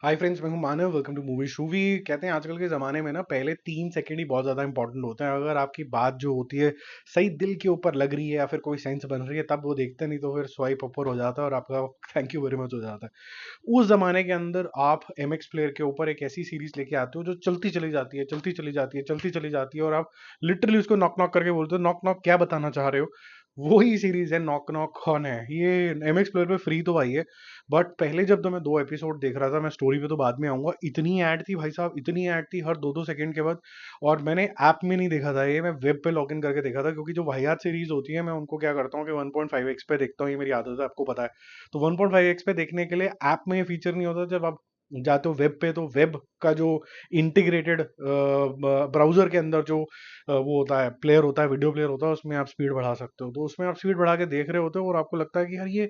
हाय friends, मैं हूं मानव। Welcome to movie shoovie. कहते हैं आजकल के ज़माने में ना पहले 3 सेकंड ही बहुत ज़्यादा इंपॉर्टेंट होते हैं। अगर आपकी बात जो होती है सही दिल के ऊपर लग रही है या फिर कोई सेंस बन रही है तब वो देखते, नहीं तो फिर स्वाइप अपर हो जाता है और आपका थैंक यू वेरी मच हो जाता है। उस ज़माने के अंदर आप एम एक्स प्लेयर के ऊपर एक ऐसी सीरीज लेके आते हो जो चलती चली जाती है, चलती चली जाती है, चलती चली जाती है, और आप लिटरली उसको नॉक नॉक करके बोलते हो, नॉक नॉक क्या बताना चाह रहे हो। वही सीरीज है नॉक नॉक कौन है। ये एम एक्स प्लेयर पे फ्री तो आई है, बट पहले जब तो मैं 2 एपिसोड देख रहा था, मैं स्टोरी पे तो बाद में आऊंगा, इतनी ऐड थी भाई साहब, इतनी ऐड थी हर 2-2 सेकंड के बाद। और मैंने ऐप में नहीं देखा था, ये मैं वेब पे लॉग इन करके देखा था, क्योंकि जो वाहियात सीरीज होती है मैं उनको क्या करता हूँ कि 1.5x पे देखता हूँ। ये मेरी आदत है, आपको पता है। तो 1.5x पे देखने के लिए ऐप में ये फीचर नहीं होता। जब आप जाते हो वेब पे तो वेब का जो इंटीग्रेटेड ब्राउजर के अंदर जो वो होता है, प्लेयर होता है, वीडियो प्लेयर होता है, उसमें आप स्पीड बढ़ा सकते हो। तो उसमें आप स्पीड बढ़ा के देख रहे होते हो और आपको लगता है कि यार ये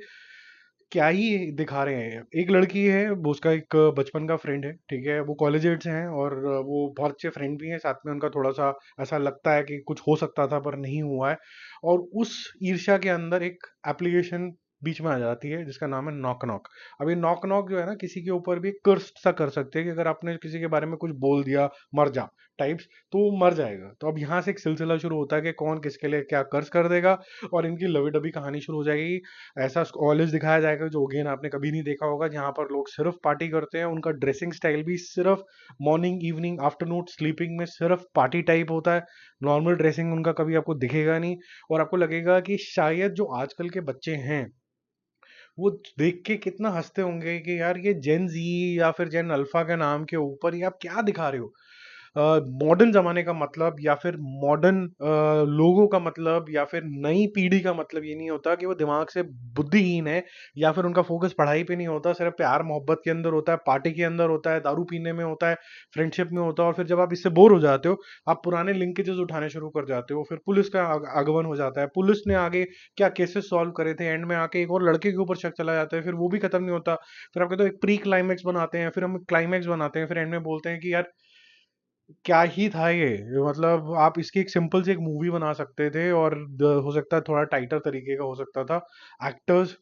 क्या ही दिखा रहे हैं। एक लड़की है, वो उसका एक बचपन का फ्रेंड है, ठीक है, वो कॉलेज एड से हैं और वो बहुत अच्छे फ्रेंड भी हैं। साथ में उनका थोड़ा सा ऐसा लगता है कि कुछ हो सकता था पर नहीं हुआ है। और उस ईर्ष्या के अंदर एक एप्लीकेशन बीच में आ जाती है जिसका नाम है नॉक नॉक। अब ये नॉक नॉक जो है ना, किसी के ऊपर भी कर्स सा कर सकते हैं कि अगर आपने किसी के बारे में कुछ बोल दिया, मर जा टाइप्स, तो वो मर जाएगा। तो अब यहाँ से एक सिलसिला शुरू होता है कि कौन किसके लिए क्या कर्स कर देगा, और इनकी लवी डबी कहानी शुरू हो जाएगी। ऐसा कॉलेज दिखाया जाएगा जो अगेन आपने कभी नहीं देखा होगा, जहाँ पर लोग सिर्फ पार्टी करते हैं। उनका ड्रेसिंग स्टाइल भी सिर्फ मॉर्निंग इवनिंग आफ्टरनून स्लीपिंग में सिर्फ पार्टी टाइप होता है। नॉर्मल ड्रेसिंग उनका कभी आपको दिखेगा नहीं। और आपको लगेगा कि शायद जो आजकल के बच्चे हैं वो देख के कितना हंसते होंगे कि यार ये जेन जी या फिर जेन अल्फा के नाम के ऊपर ये आप क्या दिखा रहे हो। मॉडर्न जमाने का मतलब या फिर मॉडर्न लोगों का मतलब या फिर नई पीढ़ी का मतलब ये नहीं होता कि वो दिमाग से बुद्धिहीन है, या फिर उनका फोकस पढ़ाई पे नहीं होता, सिर्फ प्यार मोहब्बत के अंदर होता है, पार्टी के अंदर होता है, दारू पीने में होता है, फ्रेंडशिप में होता है। और फिर जब आप इससे बोर हो जाते हो, आप पुराने लिंकेजेस उठाने शुरू कर जाते हो। फिर पुलिस का आगमन हो जाता है, पुलिस ने आगे क्या केसेस सॉल्व करे थे, एंड में आके एक और लड़के के ऊपर शक चला जाता है, फिर वो भी खत्म नहीं होता। फिर आप कहते हो एक प्री क्लाइमैक्स बनाते हैं, फिर हम क्लाइमैक्स बनाते हैं, फिर एंड में बोलते हैं कि यार क्या ही था ये मतलब आप इसकी एक सिंपल सी एक मूवी बना सकते थे, और हो सकता है थोड़ा टाइटर तरीके का हो सकता था। एक्टर्स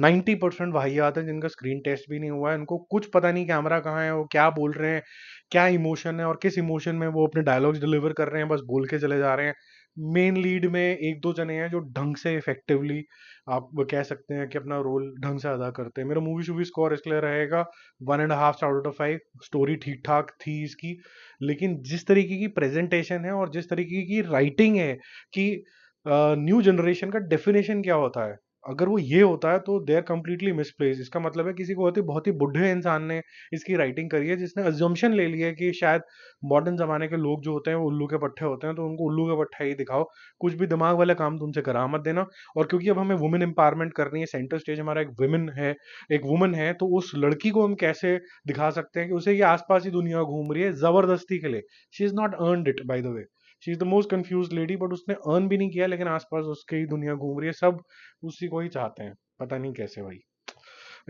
90% वाहियात हैं जिनका स्क्रीन टेस्ट भी नहीं हुआ है, उनको कुछ पता नहीं कैमरा कहाँ है, वो क्या बोल रहे हैं, क्या इमोशन है और किस इमोशन में वो अपने डायलॉग्स डिलीवर कर रहे हैं, बस बोल के चले जा रहे हैं। मेन लीड में एक दो जने हैं जो ढंग से इफेक्टिवली आप वो कह सकते हैं कि अपना रोल ढंग से अदा करते हैं। मेरा मूवी शूवी स्कोर इसके लिए रहेगा 1.5 आउट ऑफ 5। स्टोरी ठीक ठाक थी इसकी, लेकिन जिस तरीके की प्रेजेंटेशन है और जिस तरीके की राइटिंग है कि न्यू जनरेशन का डेफिनेशन क्या होता है, अगर वो ये होता है तो दे आर कंप्लीटली मिसप्लेस। इसका मतलब है किसी को बहुत ही बुढ़े इंसान ने इसकी राइटिंग करी है, जिसने अज्यूम्पशन ले लिया है कि शायद मॉडर्न जमाने के लोग जो होते हैं वो उल्लू के पट्टे होते हैं, तो उनको उल्लू का पट्टा ही दिखाओ, कुछ भी दिमाग वाला काम तुमसे करा मत देना। और क्योंकि अब हमें वुमेन एम्पावरमेंट करनी है, सेंटर स्टेज हमारा एक वुमेन है, एक वुमन है, तो उस लड़की को हम कैसे दिखा सकते हैं कि उसे ये आसपास ही दुनिया घूम रही है जबरदस्ती के लिए। She is not earned it by the way. She is the most confuse lady, but उसने अर्न भी नहीं किया, लेकिन आसपास उसके ही दुनिया घूम रही है, सब उसी को ही चाहते हैं, पता नहीं कैसे भाई।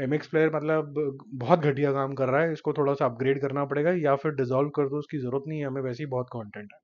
एमएक्स प्लेयर मतलब बहुत घटिया काम कर रहा है, इसको थोड़ा सा अपग्रेड करना पड़ेगा या फिर डिसॉल्व कर दो, उसकी जरूरत नहीं है हमें, वैसे ही बहुत कंटेंट है।